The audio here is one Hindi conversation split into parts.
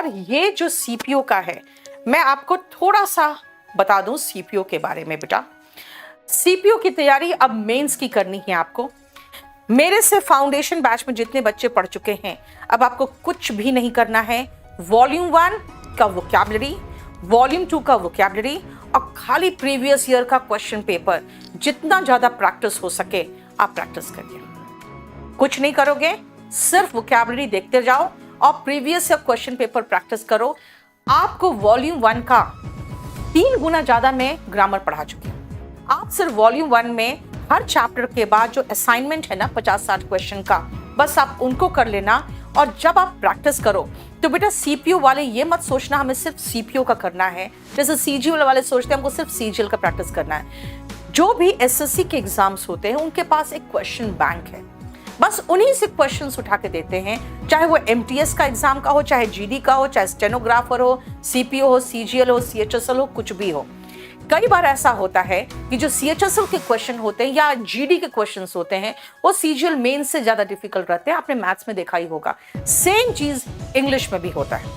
और ये जो सीपीओ का है, मैं आपको थोड़ा सा बता दूं सीपीओ के बारे में। बेटा सीपीओ की तैयारी अब मेंस की करनी है आपको। मेरे से फाउंडेशन बैच में जितने बच्चे पढ़ चुके हैं, अब आपको कुछ भी नहीं करना है। वॉल्यूम 1 का वोकैबुलरी, वॉल्यूम 2 का वोकैबुलरी और खाली प्रीवियस ईयर का क्वेश्चन पेपर जितना ज्यादा प्रैक्टिस हो सके आप प्रैक्टिस करिए। कुछ नहीं करोगे, सिर्फ वोकैबुलरी देखते जाओ और previous year question paper practice करो। आपको वॉल्यूम 1 का 3 गुना ज्यादा मैं ग्रामर पढ़ा चुकी हूँ। आप सिर्फ वॉल्यूम 1 में हर चैप्टर के बाद जो असाइनमेंट है ना 50-60 क्वेश्चन का, बस आप उनको कर लेना। और जब आप प्रैक्टिस करो तो बेटा सीपीओ वाले ये मत सोचना हमें सिर्फ सीपीओ का करना है, जैसे सीजीएल वाले सोचते हैं हमको सिर्फ सीजीएल का प्रैक्टिस करना है। जो भी एसएससी के एग्जाम्स होते हैं उनके पास एक क्वेश्चन बैंक है, बस उन्हीं से क्वेश्चंस उठा के देते हैं, चाहे वो एमटीएस का एग्जाम का हो, चाहे जीडी का हो, चाहे स्टेनोग्राफर हो, सीपीओ हो, सीजीएल हो, सीएचएसएल हो, कुछ भी हो। कई बार ऐसा होता है कि जो सीएचएसएल के क्वेश्चन होते हैं या जीडी के क्वेश्चंस होते हैं वो सीजीएल मेन से ज्यादा डिफिकल्ट रहते हैं। आपने मैथ्स में देखा ही होगा। सेम चीज इंग्लिश में भी होता है।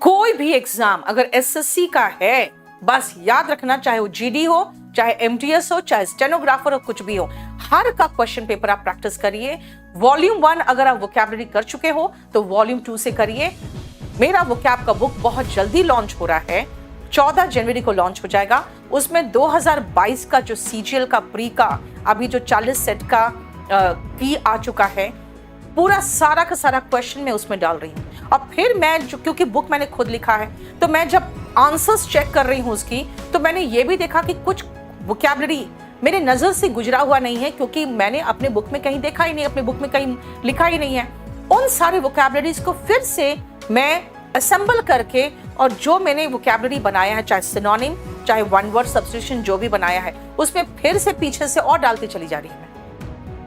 कोई भी एग्जाम अगर एसएससी का है, बस याद रखना, चाहे वो जीडी हो, चाहे एमटीएस हो, चाहे स्टेनोग्राफर हो, कुछ भी हो, हर का क्वेश्चन पेपर आप प्रैक्टिस करिए। वॉल्यूम 1 अगर आप वोकैबुलरी कर चुके हो तो वॉल्यूम 2 से करिए। मेरा वोकैब का बुक बहुत जल्दी लॉन्च हो रहा है, 14 जनवरी को लॉन्च हो जाएगा। उसमें 2022 का जो सीजीएल का प्री का अभी जो 40 सेट का की आ चुका है, पूरा सारा का सारा क्वेश्चन मैं उसमें डाल रही हूँ। और फिर मैं क्योंकि बुक मैंने खुद लिखा है, तो मैं जब आंसर्स चेक कर रही हूँ उसकी, तो मैंने ये भी देखा कि कुछ वोकैबुलरी मेरे नजर से गुजरा हुआ नहीं है, क्योंकि मैंने अपने बुक में कहीं देखा ही नहीं, अपने बुक में कहीं लिखा ही नहीं है। उन सारे वोकैबुलरीज को फिर से मैं असेंबल करके, और जो मैंने वोकैबुलरी बनाया है, चाहे सिनोनिम, चाहे वन वर्ड सब्स्टिट्यूशन, जो भी बनाया है, उसमें फिर से पीछे से और डालती चली जा रही है।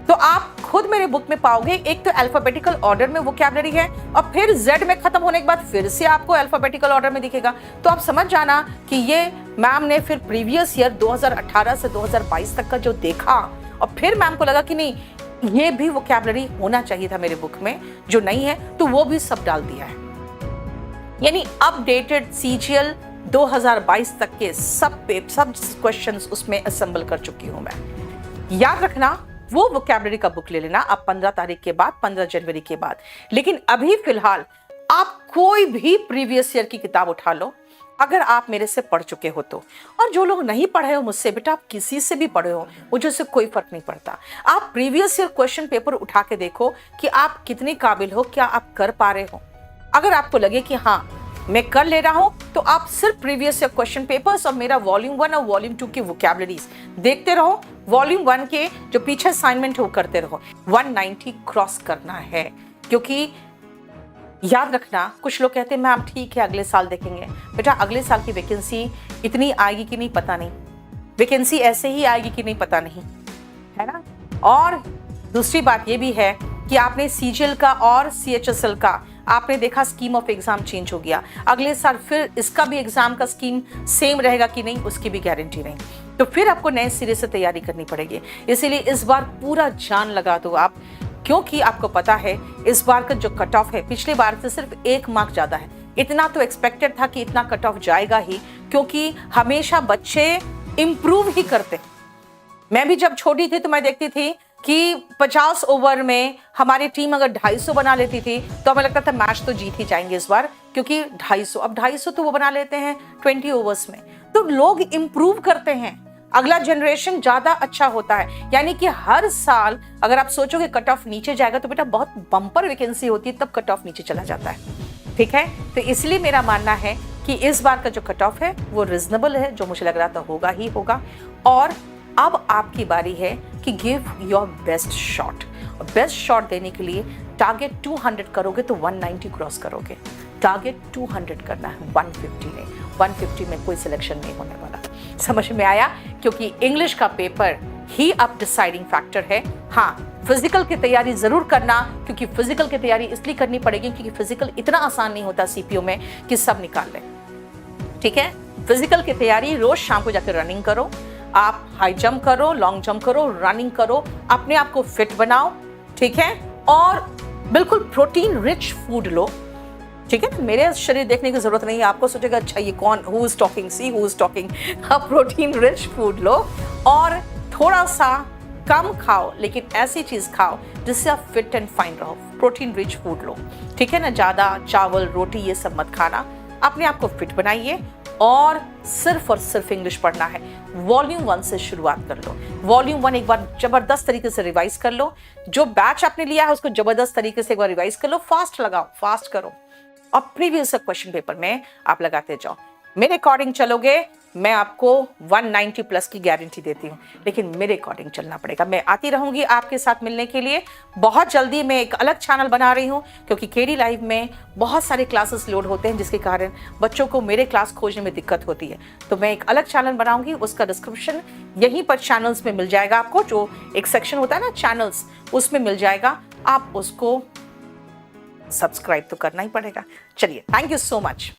तो आप खुद मेरे बुक में पाओगे, एक तो अल्फाबेटिकल ऑर्डर में वोकैबुलरी है और फिर जेड में खत्म होने के बाद फिर से आपको अल्फाबेटिकल ऑर्डर में दिखेगा। तो आप समझ जाना कि ये मैम ने फिर प्रीवियस ईयर 2018 से 2022 तक का जो देखा, और फिर मैम को लगा कि नहीं ये भी वोकैबुलरी होना चाहिए था मेरे बुक में, जो नहीं है, तो वो भी सब डाल दिया है। यानी अपडेटेड सीजीएल 2022 तक के सब क्वेश्चंस उसमें असेंबल कर चुकी हूं मैं। याद रखना, वो वोकैबुलरी का बुक ले लेना आप 15 तारीख के बाद, 15 जनवरी के बाद। लेकिन अभी फिलहाल आप कोई भी प्रीवियस ईयर की किताब उठा लो, अगर आप मेरे से पढ़ चुके हो तो। और जो लोग नहीं पढ़े हो मुझसे, बेटा आप किसी से भी पढ़े हो, मुझे से कोई फर्क नहीं पड़ता। आप प्रीवियस ईयर क्वेश्चन पेपर उठा के देखो कि आप कितने काबिल हो, क्या आप कर पा रहे हो। अगर आपको लगे कि हाँ मैं कर ले रहा हूं, तो आप सिर्फ प्रीवियस ईयर क्वेश्चन पेपर्स और मेरा वॉल्यूम 1 और वॉल्यूम 2 की वोकैबुलरीज देखते रहो। वॉल्यूम 1 के जो पीछे असाइनमेंट हो करते रहो। 190 क्रॉस करना है, क्योंकि याद रखना, कुछ लोग कहते हैं मैम ठीक है अगले साल देखेंगे। बेटा अगले साल की वैकेंसी इतनी आएगी कि नहीं पता नहीं, वैकेंसी ऐसे ही आएगी कि नहीं पता नहीं, है ना। और दूसरी बात ये भी है कि आपने सीजीएल का और सीएचएसएल का आपने देखा स्कीम ऑफ एग्जाम चेंज हो गया। अगले साल फिर इसका भी एग्जाम का स्कीम सेम रहेगा कि नहीं, उसकी भी गारंटी नहीं। तो फिर आपको नए सिरे से तैयारी करनी पड़ेगी। इसीलिए इस बार पूरा जान लगा दो आप, क्योंकि आपको पता है इस बार का जो कट ऑफ है पिछले बार से सिर्फ 1 मार्क ज्यादा है। इतना तो एक्सपेक्टेड था कि इतना कट ऑफ जाएगा ही, क्योंकि हमेशा बच्चे इंप्रूव ही करते। मैं भी जब छोटी थी तो मैं देखती थी कि 50 ओवर में हमारी टीम अगर 250 बना लेती थी तो हमें लगता था मैच तो जीत ही जाएंगे इस बार, क्योंकि 250, अब 250 तो वो बना लेते हैं 20 ओवर्स में। तो लोग इंप्रूव करते हैं, अगला जनरेशन ज्यादा अच्छा होता है। यानी कि हर साल अगर आप सोचोगे कट ऑफ नीचे जाएगा, तो बेटा बहुत बम्पर वैकेंसी होती है, तब कट ऑफ नीचे चला जाता है। ठीक है, तो इसलिए मेरा मानना है कि इस बार का जो कट ऑफ है वो रिजनेबल है, जो मुझे लग रहा था होगा ही होगा। और अब आपकी बारी है कि give your best shot. Best shot देने के लिए टारगेट 200 करोगे तो 190 क्रॉस करोगे। टारगेट 200 करना है, 150 नहीं। 150 में कोई सिलेक्शन नहीं होने वाला। समझ में आया? क्योंकि इंग्लिश का पेपर ही अब डिसाइडिंग फैक्टर है। हाँ, फिजिकल की तैयारी जरूर करना, क्योंकि फिजिकल की तैयारी इसलिए करनी पड़ेगी क्योंकि फिजिकल इतना आसान नहीं होता सीपीओ में कि सब निकाल ले। ठीक है, फिजिकल की तैयारी रोज शाम को जाकर रनिंग करो, आप हाई जंप करो, लॉन्ग जंप करो, रनिंग करो, अपने आप को फिट बनाओ। ठीक है, और बिल्कुल प्रोटीन रिच फूड लो। ठीक है ना, मेरे शरीर देखने की जरूरत नहीं है, आपको सोचेगा अच्छा ये कौन, who is talking, see who is talking. आप प्रोटीन रिच फूड लो और थोड़ा सा कम खाओ, लेकिन ऐसी चीज खाओ जिससे आप फिट एंड फाइन रहो। प्रोटीन रिच फूड लो, ठीक है ना, ज्यादा चावल रोटी ये सब मत खाना। अपने आप को फिट बनाइए और सिर्फ इंग्लिश पढ़ना है। वॉल्यूम 1 से शुरुआत कर लो। वॉल्यूम 1 एक बार जबरदस्त तरीके से रिवाइज कर लो। जो बैच आपने लिया है उसको जबरदस्त तरीके से एक बार रिवाइज कर लो। फास्ट लगाओ, फास्ट करो और प्रीवियस क्वेश्चन पेपर में आप लगाते जाओ। मेरे अकॉर्डिंग चलोगे, मैं आपको 190 प्लस की गारंटी देती हूँ, लेकिन मेरे अकॉर्डिंग चलना पड़ेगा। मैं आती रहूंगी आपके साथ मिलने के लिए। बहुत जल्दी मैं एक अलग चैनल बना रही हूँ, क्योंकि केडी लाइव में बहुत सारे क्लासेस लोड होते हैं, जिसके कारण बच्चों को मेरे क्लास खोजने में दिक्कत होती है। तो मैं एक अलग चैनल बनाऊंगी, उसका डिस्क्रिप्शन यहीं पर चैनल्स में मिल जाएगा आपको। जो एक सेक्शन होता है ना चैनल्स, उसमें मिल जाएगा, आप उसको सब्सक्राइब तो करना ही पड़ेगा। चलिए, थैंक यू सो मच।